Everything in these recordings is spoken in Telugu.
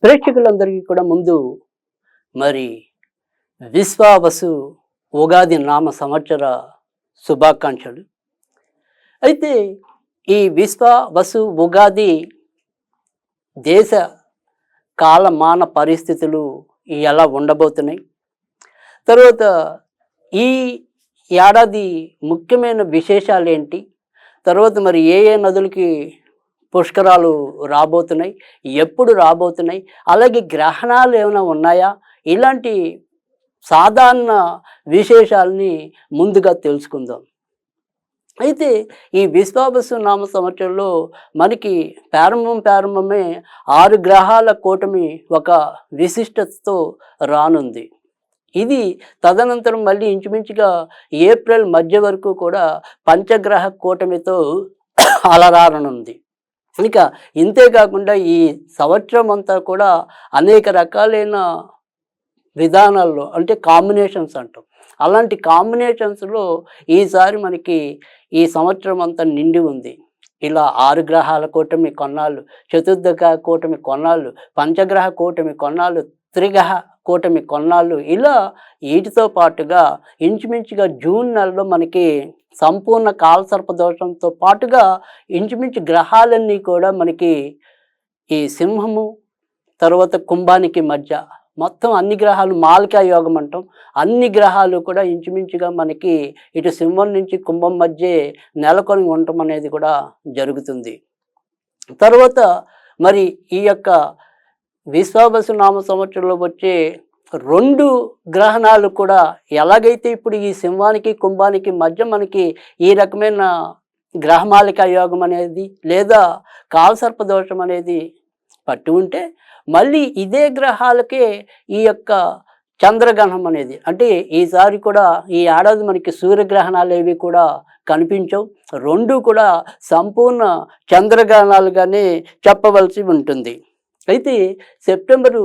ప్రేక్షకులందరికీ కూడా ముందు మరి విశ్వావసు ఉగాది నామ సంవత్సర శుభాకాంక్షలు. అయితే ఈ విశ్వావసు ఉగాది దేశ కాలమాన పరిస్థితులు ఎలా ఉండబోతున్నాయి, తర్వాత ఈ ఏడాది ముఖ్యమైన విశేషాలు ఏంటి, తర్వాత మరి ఏ ఏ నదులకి పుష్కరాలు రాబోతున్నాయి, ఎప్పుడు రాబోతున్నాయి, అలాగే గ్రహణాలు ఏమైనా ఉన్నాయా, ఇలాంటి సాధారణ విశేషాలని ముందుగా తెలుసుకుందాం. అయితే ఈ విశ్వావసు నామ సంవత్సరంలో మనకి ప్రారంభమే 6 గ్రహాల కూటమి ఒక విశిష్టతతో రానుంది. ఇది తదనంతరం మళ్ళీ ఇంచుమించుగా ఏప్రిల్ మధ్య వరకు కూడా పంచగ్రహ కూటమితో అలరారనుంది. ఇక ఇంతే కాకుండా ఈ సంవత్సరం అంతా కూడా అనేక రకాలైన విధానాల్లో అంటే కాంబినేషన్స్ అంటాం. అలాంటి కాంబినేషన్స్లో ఈసారి మనకి ఈ సంవత్సరం అంతా నిండి ఉంది. ఇలా 6 గ్రహాల కూటమి కొన్నాళ్ళు, చతుర్గ్రహ కూటమి కొన్నాళ్ళు, పంచగ్రహ కూటమి కొన్నాళ్ళు, త్రిగ్రహ కూటమి కొన్నాళ్ళు, ఇలా వీటితో పాటుగా ఇంచుమించుగా జూన్ నెలలో మనకి సంపూర్ణ కాలసర్ప దోషంతో పాటుగా ఇంచుమించు గ్రహాలన్నీ కూడా మనకి ఈ సింహము తర్వాత కుంభానికి మధ్య మొత్తం అన్ని గ్రహాలు మాలికా యోగం అంటాం. అన్ని గ్రహాలు కూడా ఇంచుమించుగా మనకి ఇటు సింహం నుంచి కుంభం మధ్య నెలకొని ఉండటం అనేది కూడా జరుగుతుంది. తర్వాత మరి ఈ యొక్క విశ్వావసు నామ సంవత్సరంలో వచ్చే 2 గ్రహణాలు కూడా ఎలాగైతే ఇప్పుడు ఈ సింహానికి కుంభానికి మధ్య మనకి ఈ రకమైన గ్రహమాలిక యోగం అనేది లేదా కాలసర్ప దోషం అనేది పట్టి ఉంటే, మళ్ళీ ఇదే గ్రహాలకే ఈ యొక్క చంద్రగ్రహణం అనేది, అంటే ఈసారి కూడా ఈ ఏడాది మనకి సూర్యగ్రహణాలు ఏవి కూడా కనిపించవు. 2 కూడా సంపూర్ణ చంద్రగ్రహణాలుగానే చెప్పవలసి ఉంటుంది. అయితే సెప్టెంబరు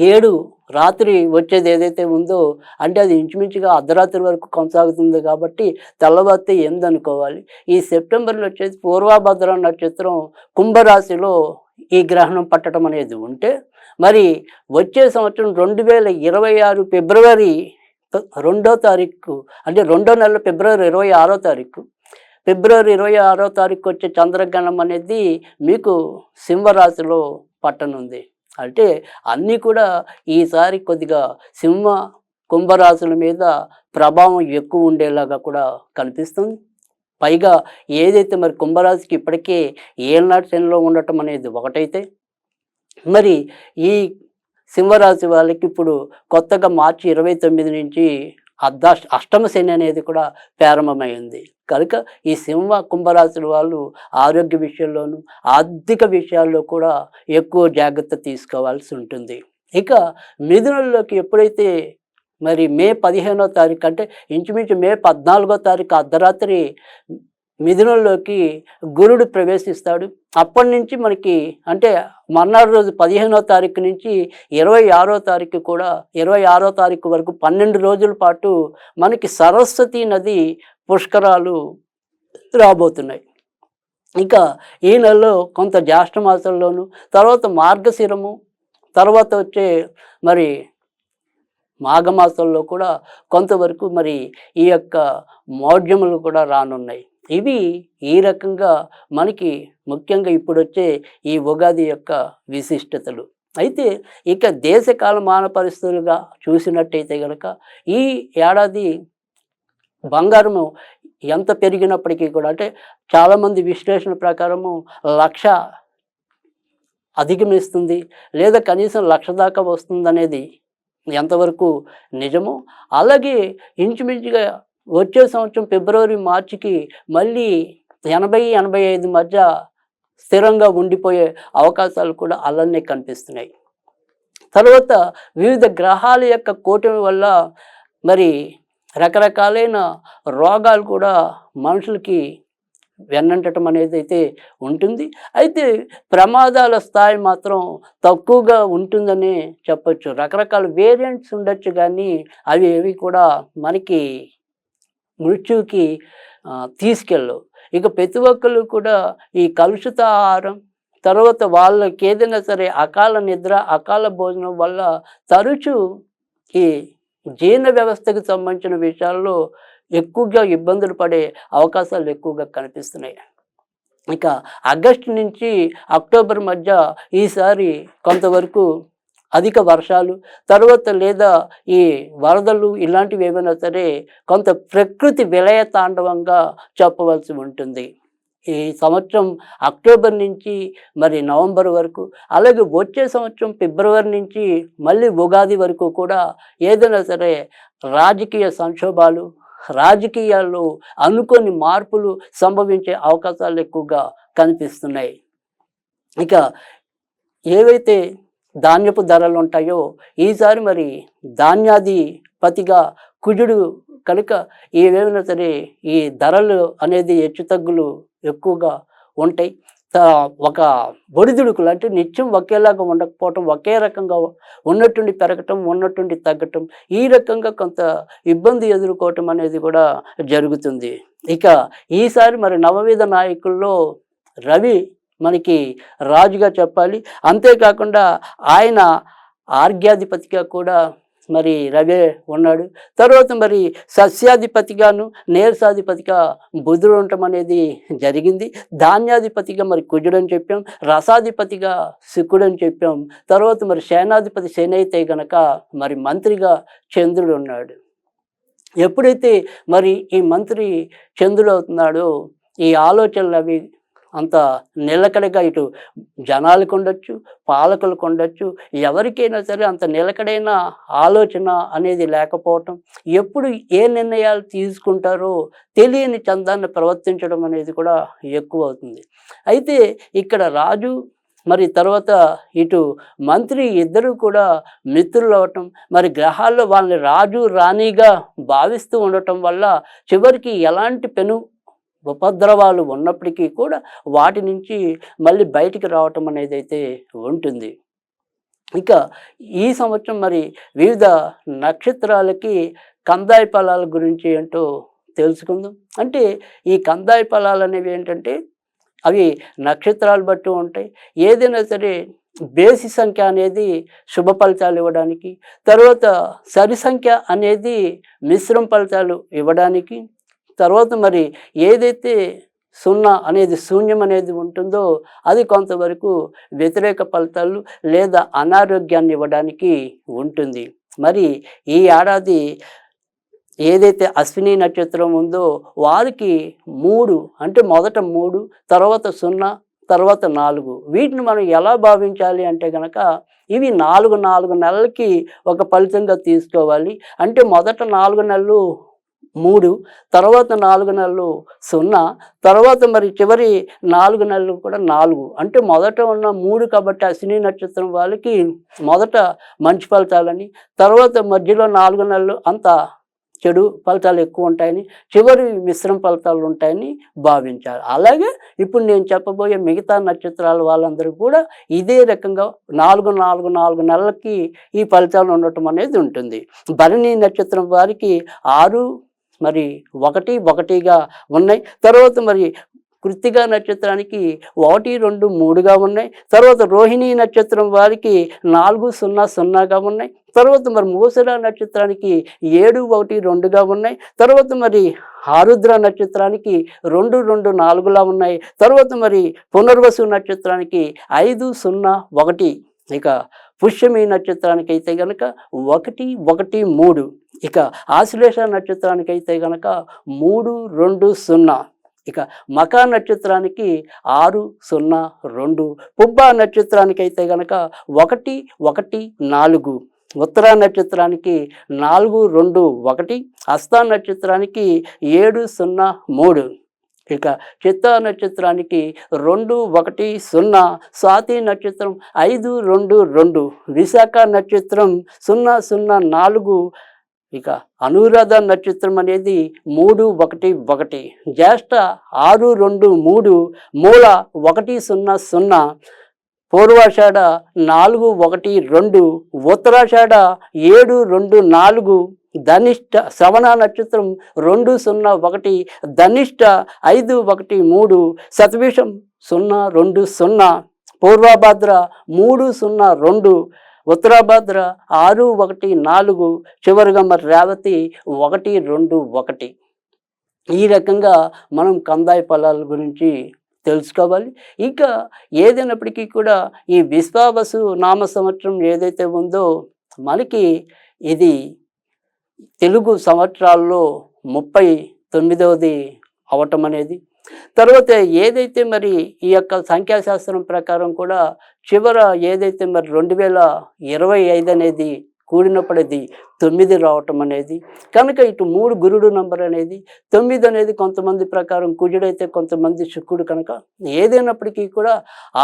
7 రాత్రి వచ్చేది ఏదైతే ఉందో, అంటే అది ఇంచుమించుగా అర్ధరాత్రి వరకు కొనసాగుతుంది కాబట్టి తెల్లవారితే 8 అనుకోవాలి. ఈ సెప్టెంబర్లో వచ్చేసి పూర్వభద్ర నక్షత్రం కుంభరాశిలో ఈ గ్రహణం పట్టడం అనేది ఉంటే, మరి వచ్చే సంవత్సరం 2026 ఫిబ్రవరి 2వ తారీఖు, అంటే 2వ నెల ఫిబ్రవరి 26వ తారీఖు, ఫిబ్రవరి 26వ తారీఖు వచ్చే చంద్రగ్రహణం అనేది మీకు సింహరాశిలో పట్టనుంది. అంటే అన్నీ కూడా ఈసారి కొద్దిగా సింహ కుంభరాశుల మీద ప్రభావం ఎక్కువ ఉండేలాగా కూడా కనిపిస్తుంది. పైగా ఏదైతే మరి కుంభరాశికి ఇప్పటికే ఏళ్ళనాటి శనిలో ఉండటం అనేది ఒకటైతే, మరి ఈ సింహరాశి వాళ్ళకి ఇప్పుడు కొత్తగా మార్చి 29 నుంచి అష్టమ శని అనేది కూడా ప్రారంభమైంది. కనుక ఈ సింహ కుంభరాశుల వాళ్ళు ఆరోగ్య విషయంలోనూ ఆర్థిక విషయాల్లో కూడా ఎక్కువ జాగ్రత్త తీసుకోవాల్సి ఉంటుంది. ఇక మిథునంలోకి ఎప్పుడైతే మరి మే 15వ తారీఖు, అంటే ఇంచుమించు మే 14వ తారీఖు అర్ధరాత్రి మిథునంలోకి గురుడు ప్రవేశిస్తాడు. అప్పటి నుంచి మనకి అంటే మర్నాడు రోజు 15వ తారీఖు నుంచి 26వ తారీఖు కూడా 26వ తారీఖు వరకు 12 రోజుల పాటు మనకి సరస్వతి నది పుష్కరాలు రాబోతున్నాయి. ఇక ఈ నెలలో కొంత జ్యేష్ఠ మాసంలోను, తర్వాత మార్గశిరము, తర్వాత వచ్చే మరి మాఘమాసంలో కూడా కొంతవరకు మరి ఈ యొక్క మౌఢ్యములు కూడా రానున్నాయి. ఇవి ఈ రకంగా మనకి ముఖ్యంగా ఇప్పుడు వచ్చే ఈ ఉగాది యొక్క విశిష్టతలు. అయితే ఇక దేశ కాలమాన పరిస్థితులుగా చూసినట్టయితే కనుక ఈ ఏడాది బంగారము ఎంత పెరిగినప్పటికీ కూడా, అంటే చాలామంది విశ్లేషణ ప్రకారము 1,00,000 అధిగమిస్తుంది లేదా కనీసం 1,00,000 దాకా వస్తుందనేది ఎంతవరకు నిజమో, అలాగే ఇంచుమించుగా వచ్చే సంవత్సరం ఫిబ్రవరి మార్చికి మళ్ళీ 80-85 మధ్య స్థిరంగా ఉండిపోయే అవకాశాలు కూడా అలానే కనిపిస్తున్నాయి. తర్వాత వివిధ గ్రహాల యొక్క కూటమి వల్ల మరి రకరకాలైన రోగాలు కూడా మనుషులకి వెన్నంటడం అనేది అయితే ఉంటుంది. అయితే ప్రమాదాల స్థాయి మాత్రం తక్కువగా ఉంటుందని చెప్పచ్చు. రకరకాల వేరియంట్స్ ఉండొచ్చు కానీ అవి ఏవి కూడా మనకి మృత్యువుకి తీసుకెళ్ళవు. ఇక ప్రతి ఒక్కళ్ళు కూడా ఈ కలుషిత ఆహారం, తర్వాత వాళ్ళకి ఏదైనా సరే అకాల నిద్ర, అకాల భోజనం వల్ల తరచూ ఈ జీర్ణ వ్యవస్థకు సంబంధించిన విషయాల్లో ఎక్కువగా ఇబ్బందులు పడే అవకాశాలు ఎక్కువగా కనిపిస్తున్నాయి. ఇక ఆగస్టు నుంచి అక్టోబర్ మధ్య ఈసారి కొంతవరకు అధిక వర్షాలు, తర్వాత లేదా ఈ వరదలు ఇలాంటివి ఏమైనా సరే కొంత ప్రకృతి విలయ తాండవంగా చెప్పవలసి ఉంటుంది. ఈ సంవత్సరం అక్టోబర్ నుంచి మరి నవంబర్ వరకు, అలాగే వచ్చే సంవత్సరం ఫిబ్రవరి నుంచి మళ్ళీ ఉగాది వరకు కూడా ఏదైనా సరే రాజకీయ సంక్షోభాలు, రాజకీయాల్లో అనుకోని మార్పులు సంభవించే అవకాశాలు ఎక్కువగా కనిపిస్తున్నాయి. ఇక ఏవైతే ధాన్యపు ధరలు ఉంటాయో ఈసారి మరి ధాన్యాధిపతిగా కుజుడు కనుక ఏవేమైనా సరే ఈ ధరలు అనేది హెచ్చుతగ్గులు ఎక్కువగా ఉంటాయి. ఒక ఒడిదుడుకులు అంటే నిత్యం ఒకేలాగా ఉండకపోవటం, ఒకే రకంగా ఉన్నట్టుండి పెరగటం, ఉన్నట్టుండి తగ్గటం, ఈ రకంగా కొంత ఇబ్బంది ఎదుర్కోవటం అనేది కూడా జరుగుతుంది. ఇక ఈసారి మరి నవవిధ నాయకుల్లో రవి మనకి రాజుగా చెప్పాలి. అంతేకాకుండా ఆయన ఆర్ఘ్యాధిపతిగా కూడా మరి రవే ఉన్నాడు. తర్వాత మరి సస్యాధిపతిగాను, నీరసాధిపతిగా బుధుడు ఉండటం అనేది జరిగింది. ధాన్యాధిపతిగా మరి కుజుడు అని చెప్పాం, రసాధిపతిగా శుక్రుడు అని చెప్పాం. తర్వాత మరి సేనాధిపతి శని అయితే గనక మరి మంత్రిగా చంద్రుడు ఉన్నాడు. ఎప్పుడైతే మరి ఈ మంత్రి చంద్రుడు అవుతున్నాడో ఈ ఆలోచనలు అవి అంత నిలకడగా ఇటు జనాలకు ఉండొచ్చు, పాలకులకు ఉండొచ్చు, ఎవరికైనా సరే అంత నిలకడైన ఆలోచన అనేది లేకపోవటం, ఎప్పుడు ఏ నిర్ణయాలు తీసుకుంటారో తెలియని చందాన్ని ప్రవర్తించడం అనేది కూడా ఎక్కువ అవుతుంది. అయితే ఇక్కడ రాజు మరి తర్వాత ఇటు మంత్రి ఇద్దరు కూడా మిత్రులు అవటం, మరి గ్రహాల్లో వాళ్ళని రాజు రాణిగా భావిస్తూ ఉండటం వల్ల చివరికి ఎలాంటి ఉపద్రవాలు ఉన్నప్పటికీ కూడా వాటి నుంచి మళ్ళీ బయటికి రావటం అనేది అయితే ఉంటుంది. ఇక ఈ సంవత్సరం మరి వివిధ నక్షత్రాలకి కందాయ ఫలాల గురించి ఏంటో తెలుసుకుందాం. అంటే ఈ కందాయ ఫలాలు అనేవి ఏంటంటే అవి నక్షత్రాలు బట్టి ఉంటాయి. ఏదైనా సరే బేసి సంఖ్య అనేది శుభ ఫలితాలు ఇవ్వడానికి, తర్వాత సరి సంఖ్య అనేది మిశ్రమ ఫలితాలు ఇవ్వడానికి, తర్వాత మరి ఏదైతే 0 అనేది శూన్యం అనేది ఉంటుందో అది కొంతవరకు వ్యతిరేక ఫలితాలు లేదా అనారోగ్యాన్ని ఇవ్వడానికి ఉంటుంది. మరి ఈ ఏడాది ఏదైతే అశ్విని నక్షత్రం ఉందో వారికి 3 అంటే మొదట 3, తర్వాత 0, తర్వాత 4 వీటిని మనం ఎలా భావించాలి అంటే కనుక ఇవి 4 నెలలకి ఒక ఫలితంగా తీసుకోవాలి. అంటే మొదట 4 నెలలు 3, తర్వాత 4 నెలలు 0, తర్వాత మరి చివరి 4 నెలలు కూడా 4. అంటే మొదట ఉన్న 3 కాబట్టి అశ్విని నక్షత్రం వాళ్ళకి మొదట మంచి ఫలితాలని, తర్వాత మధ్యలో 4 నెలలు అంత చెడు ఫలితాలు ఎక్కువ ఉంటాయని, చివరి మిశ్రమ ఫలితాలు ఉంటాయని భావించాలి. అలాగే ఇప్పుడు నేను చెప్పబోయే మిగతా నక్షత్రాల వాళ్ళందరూ కూడా ఇదే రకంగా 4 నెలలకి ఈ ఫలితాలు ఉండటం అనేది ఉంటుంది. భరణి నక్షత్రం వారికి 6 మరి 1 ఉన్నాయి. తర్వాత మరి కృత్తిక నక్షత్రానికి 1, 2, 3గా ఉన్నాయి. తర్వాత రోహిణి నక్షత్రం వారికి 4, 0, 0గా ఉన్నాయి. తర్వాత మరి మూసర నక్షత్రానికి 7, 1, 2గా ఉన్నాయి. తర్వాత మరి ఆరుద్ర నక్షత్రానికి 2, 2, 4లా ఉన్నాయి. తర్వాత మరి పునర్వసు నక్షత్రానికి 5, 0, 1. ఇక పుష్యమి నక్షత్రానికి అయితే గనక 1, 1, 3. ఇక ఆశ్లేష నక్షత్రానికి అయితే గనక 3, 2, 0. ఇక మకా నక్షత్రానికి 6, 0, 2. పుబ్బ నక్షత్రానికి అయితే గనక 1, 1, 4. ఉత్తర నక్షత్రానికి 4, 2, 1. హస్త నక్షత్రానికి 7, 0, 3. ఇక చిత్తా నక్షత్రానికి 2, 1, 0. స్వాతి నక్షత్రం 5, 2, 2. విశాఖ నక్షత్రం 0, 0, 4. ఇక అనురాధ నక్షత్రం అనేది 3, 1, 1. జ్యేష్ఠ 6, 2, 3. మూల 1, 0, 0. పూర్వాషాఢ 4, 1, 2. ఉత్తరాషాఢ 7, 2, 4. ధనిష్ట శ్రవణ నక్షత్రం 2, 0, 1. ధనిష్ట 5, 1, 3. శతభిషం 0, 2, 0. పూర్వభద్ర 302, ఉత్తరాభద్ర 614, చివరిగా మరి రేవతి 121. ఈ రకంగా మనం కందాయ ఫలాల గురించి తెలుసుకోవాలి. ఇంకా ఏదైనప్పటికీ కూడా ఈ విశ్వావసు నామ సంవత్సరం ఏదైతే ఉందో మనకి ఇది తెలుగు సంవత్సరాల్లో 39వది అవటం అనేది. తర్వాత ఏదైతే మరి ఈ యొక్క సంఖ్యాశాస్త్రం ప్రకారం కూడా చివర ఏదైతే మరి 2025 అనేది కూడినప్పుడు అది 9 రావటం అనేది. కనుక ఇటు 3 గురుడు నంబర్ అనేది, 9 అనేది కొంతమంది ప్రకారం కుజుడైతే కొంతమంది శుక్రుడు. కనుక ఏదైనప్పటికీ కూడా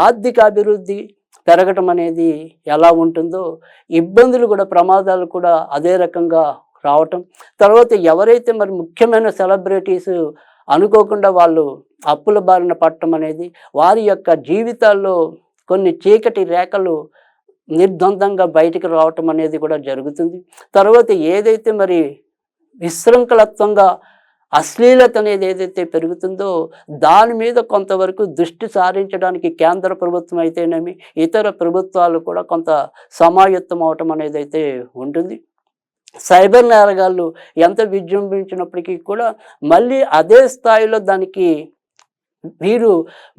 ఆర్థిక అభివృద్ధి పెరగటం అనేది ఎలా ఉంటుందో ఇబ్బందులు కూడా, ప్రమాదాలు కూడా అదే రకంగా రావటం. తర్వాత ఎవరైతే మరి ముఖ్యమైన సెలబ్రిటీస్ అనుకోకుండా వాళ్ళు అప్పుల బారిన పడటం అనేది, వారి యొక్క జీవితాల్లో కొన్ని చీకటి రేఖలు నిర్ద్వందంగా బయటికి రావటం అనేది కూడా జరుగుతుంది. తర్వాత ఏదైతే మరి విశృంఖలత్వంగా అశ్లీలత అనేది ఏదైతే పెరుగుతుందో దాని మీద కొంతవరకు దృష్టి సారించడానికి కేంద్ర ప్రభుత్వం అయితేనేమి ఇతర ప్రభుత్వాలు కూడా కొంత సమాయత్తం అవటం అనేది అయితే ఉంటుంది. సైబర్ నేరగాళ్ళు ఎంత విజృంభించినప్పటికీ కూడా మళ్ళీ అదే స్థాయిలో దానికి వీరు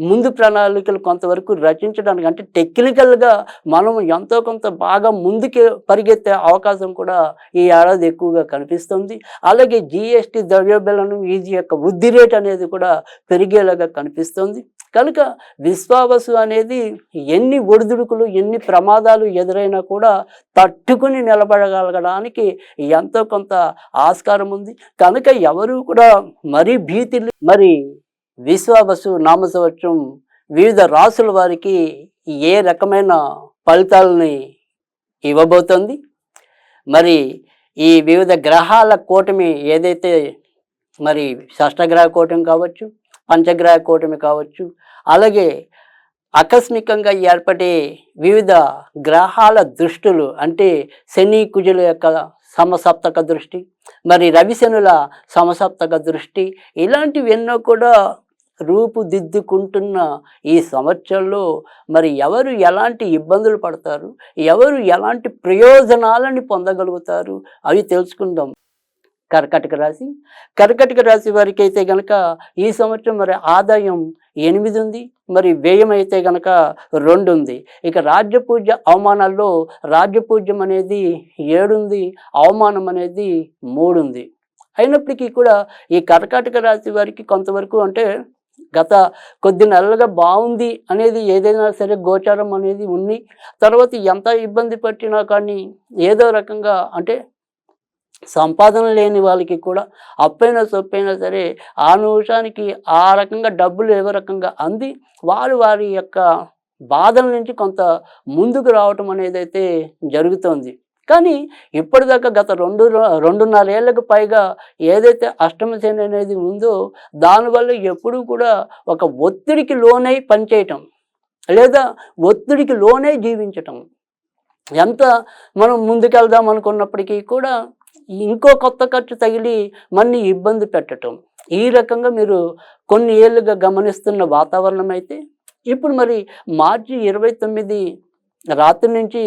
ముందు ప్రణాళికలు కొంతవరకు రచించడానికి, అంటే టెక్నికల్గా మనం ఎంతో కొంత బాగా ముందుకు పరిగెత్తే అవకాశం కూడా ఈ ఏడాది ఎక్కువగా కనిపిస్తుంది. అలాగే GST ద్రవ్యోల్బణం వీటి యొక్క వృద్ధి రేట్ అనేది కూడా పెరిగేలాగా కనిపిస్తుంది. కనుక విశ్వావసు అనేది ఎన్ని ఒడిదుడుకులు, ఎన్ని ప్రమాదాలు ఎదురైనా కూడా తట్టుకుని నిలబడగలగడానికి ఎంతో కొంత ఆస్కారం ఉంది. కనుక ఎవరు కూడా మరీ భీతిలు మరి విశ్వావసు నామ సంవత్సరం వివిధ రాసుల వారికి ఏ రకమైన ఫలితాలని ఇవ్వబోతోంది, మరి ఈ వివిధ గ్రహాల కూటమి ఏదైతే మరి షష్టగ్రహ కూటమి కావచ్చు, పంచగ్రహ కూటమి కావచ్చు, అలాగే ఆకస్మికంగా ఏర్పడే వివిధ గ్రహాల దృష్టులు, అంటే శని కుజుల యొక్క సమసప్తక దృష్టి, మరి రవిశనుల సమసప్తక దృష్టి, ఇలాంటివి ఎన్నో కూడా రూపుదిద్దుకుంటున్న ఈ సంవత్సరంలో మరి ఎవరు ఎలాంటి ఇబ్బందులు పడతారు, ఎవరు ఎలాంటి ప్రయోజనాలని పొందగలుగుతారు అవి తెలుసుకుందాం. కర్కాటక రాశి. కర్కాటక రాశి వారికి అయితే గనక ఈ సంవత్సరం మరి ఆదాయం 8 ఉంది, మరి వ్యయం అయితే గనక 2 ఉంది. ఇక రాజ్యపూజ్య అవమానాల్లో రాజ్యపూజ్యం అనేది 7 ఉంది, అవమానం అనేది 3 ఉంది. అయినప్పటికీ కూడా ఈ కర్కాటక రాశి వారికి కొంతవరకు, అంటే గత కొద్ది నెలలుగా బాగుంది అనేది ఏదైనా సరే గోచారం అనేది ఉంది. తర్వాత ఎంత ఇబ్బంది పట్టినా కానీ ఏదో రకంగా, అంటే సంపాదన లేని వాళ్ళకి కూడా అప్పైనా సొప్పైనా సరే ఆ నిమిషానికి ఆ రకంగా డబ్బులు ఏదో రకంగా అంది వారి యొక్క బాధల నుంచి కొంత ముందుకు రావటం అనేది అయితే జరుగుతోంది. కానీ ఇప్పటిదాకా గత 2.5 ఏళ్ళకు పైగా ఏదైతే అష్టమ శని అనేది ఉందో దానివల్ల ఎప్పుడూ కూడా ఒక ఒత్తిడికి లోనై పనిచేయటం, లేదా ఒత్తిడికి లోనై జీవించటం, ఎంత మనం ముందుకెళ్దాం అనుకున్నప్పటికీ కూడా ఇంకో కొత్త ఖర్చు తగిలి మన్ని ఇబ్బంది పెట్టటం, ఈ రకంగా మీరు కొన్ని ఏళ్ళుగా గమనిస్తున్న వాతావరణం అయితే ఇప్పుడు మరి మార్చి 29 రాత్రి నుంచి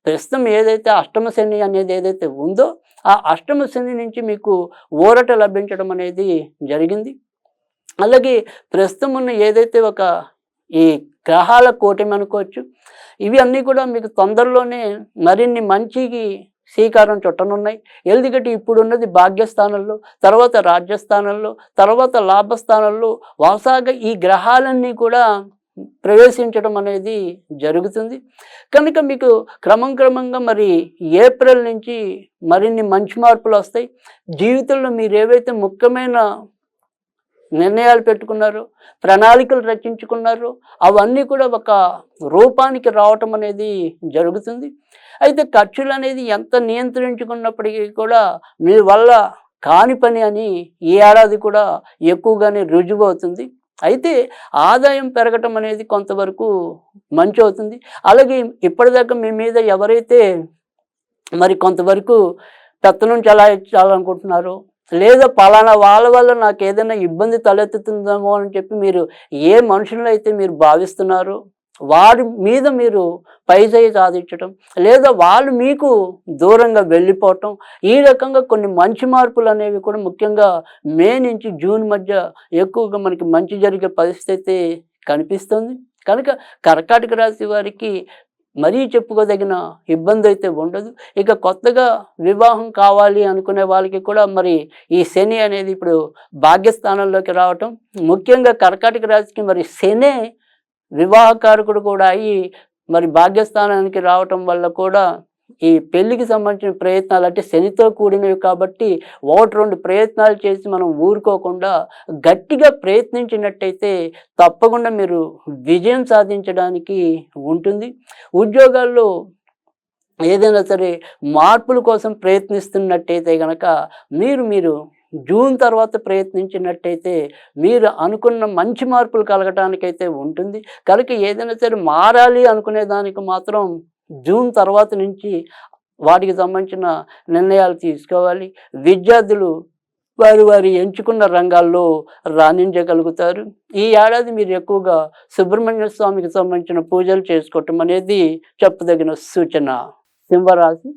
ప్రస్తుతం ఏదైతే అష్టమ శని అనేది ఏదైతే ఉందో ఆ అష్టమ శని నుంచి మీకు ఊరట లభించడం అనేది జరిగింది. అలాగే ప్రస్తుతం ఉన్న ఏదైతే ఒక ఈ గ్రహాల కూటమి అనుకోవచ్చు, ఇవి అన్నీ కూడా మీకు తొందరలోనే మరిన్ని మంచికి శ్రీకారం చుట్టనున్నాయి. ఎందుకంటే ఇప్పుడున్నది భాగ్యస్థానంలో, తర్వాత రాజ్యస్థానంలో, తర్వాత లాభస్థానంలో వరుసగా ఈ గ్రహాలన్నీ కూడా ప్రవేశించడం అనేది జరుగుతుంది. కనుక మీకు క్రమంగా మరి ఏప్రిల్ నుంచి మరిన్ని మంచి మార్పులు వస్తాయి. జీవితంలో మీరు ఏవైతే ముఖ్యమైన నిర్ణయాలు పెట్టుకున్నారో, ప్రణాళికలు రచించుకున్నారో అవన్నీ కూడా ఒక రూపానికి రావటం అనేది జరుగుతుంది. అయితే ఖర్చులు అనేది ఎంత నియంత్రించుకున్నప్పటికీ కూడా మీ వల్ల కాని పని అని ఈ ఏడాది కూడా ఎక్కువగానే రుజువు అవుతుంది. అయితే ఆదాయం పెరగటం అనేది కొంతవరకు మంచి అవుతుంది. అలాగే ఇప్పటిదాకా మీ మీద ఎవరైతే మరి కొంతవరకు పెత్తనం చలాయించాలనుకుంటున్నారో, లేదా పలానా వాళ్ళ వల్ల నాకు ఏదైనా ఇబ్బంది తలెత్తుతుందేమో అని చెప్పి మీరు ఏ మనుషులు అయితే మీరు భావిస్తున్నారో వారి మీద మీరు పైచేయి సాధించటం, లేదా వాళ్ళు మీకు దూరంగా వెళ్ళిపోవటం, ఈ రకంగా కొన్ని మంచి మార్పులు అనేవి కూడా ముఖ్యంగా మే నుంచి జూన్ మధ్య ఎక్కువగా మనకి మంచి జరిగే పరిస్థితి కనిపిస్తుంది. కనుక కర్కాటక రాశి వారికి మరీ చెప్పుకోదగిన ఇబ్బంది అయితే ఉండదు. ఇక కొత్తగా వివాహం కావాలి అనుకునే వాళ్ళకి కూడా మరి ఈ శని అనేది ఇప్పుడు భాగ్యస్థానంలోకి రావటం, ముఖ్యంగా కర్కాటక రాశికి మరి శనే వివాహకారకుడు కూడా అయ్యి మరి భాగ్యస్థానానికి రావటం వల్ల కూడా ఈ పెళ్లికి సంబంధించిన ప్రయత్నాలు అంటే శనితో కూడినవి కాబట్టి 1, 2 ప్రయత్నాలు చేసి మనం ఊరుకోకుండా గట్టిగా ప్రయత్నించినట్టయితే తప్పకుండా మీరు విజయం సాధించడానికి ఉంటుంది. ఉద్యోగాల్లో ఏదైనా సరే మార్పుల కోసం ప్రయత్నిస్తున్నట్టయితే గనక మీరు జూన్ తర్వాత ప్రయత్నించినట్టయితే మీరు అనుకున్న మంచి మార్పులు కలగటానికైతే ఉంటుంది. కనుక ఏదైనా సరే మారాలి అనుకునే దానికి మాత్రం జూన్ తర్వాత నుంచి వాటికి సంబంధించిన నిర్ణయాలు తీసుకోవాలి. విద్యార్థులు వారి ఎంచుకున్న రంగాల్లో రాణించగలుగుతారు. ఈ ఏడాది మీరు ఎక్కువగా సుబ్రహ్మణ్య స్వామికి సంబంధించిన పూజలు చేసుకోవటం అనేది చెప్పదగిన సూచన. సింహరాశి